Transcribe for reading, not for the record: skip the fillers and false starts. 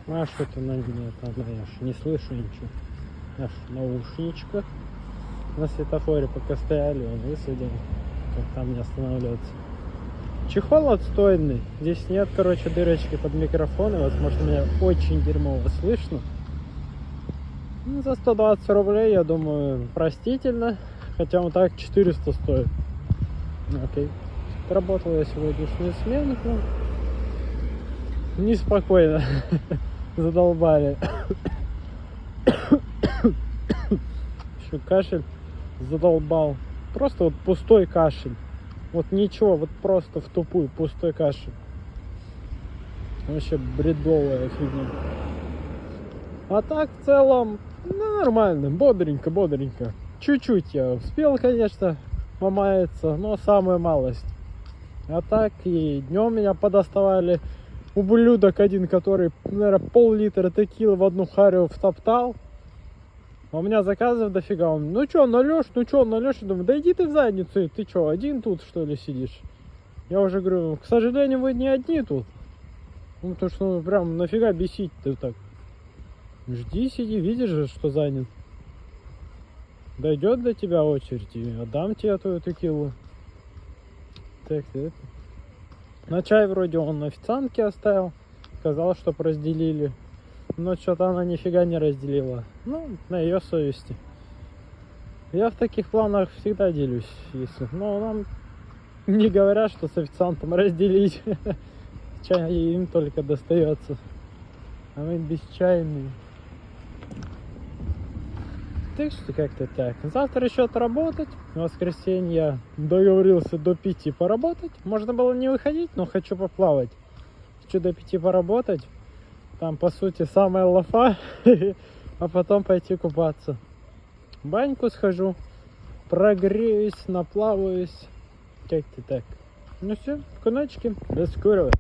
Ну а что ты на меня там, я ж не слышу ничего. Я ж в наушничках. На светофоре пока стояли, он высадил, как там не останавливаться. Чехол отстойный. Здесь нет, короче, дырочки под микрофон, и, возможно, меня очень дерьмово слышно. Ну, за 120 рублей, я думаю, простительно. Хотя он так 400 стоит. Окей. Работал я сегодняшнюю сменку. Неспокойно. Задолбали. Еще кашель задолбал. Просто вот пустой кашель. Вот ничего, вот просто в тупую пустой кашель. Вообще бредовая фигня. А так в целом, ну, нормально, бодренько. Чуть-чуть я успел, конечно, помаяться, но самая малость. А так и днем меня подоставали. Ублюдок один, который, наверное, пол-литра текилы в одну харю втоптал. А у меня заказов дофига. Он, ну чё, налёшь? Я думаю, да иди ты в задницу. Ты чё, один тут, что ли, сидишь? Я уже говорю, к сожалению, вы не одни тут. Ну, потому что, ну, прям, нафига бесить ты так? Жди, сиди, видишь же, что занят. Дойдет до тебя очередь, и отдам тебе твою текилу. Так, это. На чай вроде он официантке оставил. Сказал, чтоб разделили. Но что-то она нифига не разделила. Ну, на ее совести. Я в таких планах всегда делюсь, если. Но нам не говорят, что с официантом разделить. Чай им только достается. А мы бесчайные. Так что как-то так. Завтра еще отработать. В воскресенье я договорился до 5 поработать. Можно было не выходить, но хочу поплавать. Хочу до 5 поработать. Там, по сути, самая лафа. А потом пойти купаться. В баньку схожу. Прогреюсь, наплаваюсь. Как-то так. Ну все, куночки. До скорого.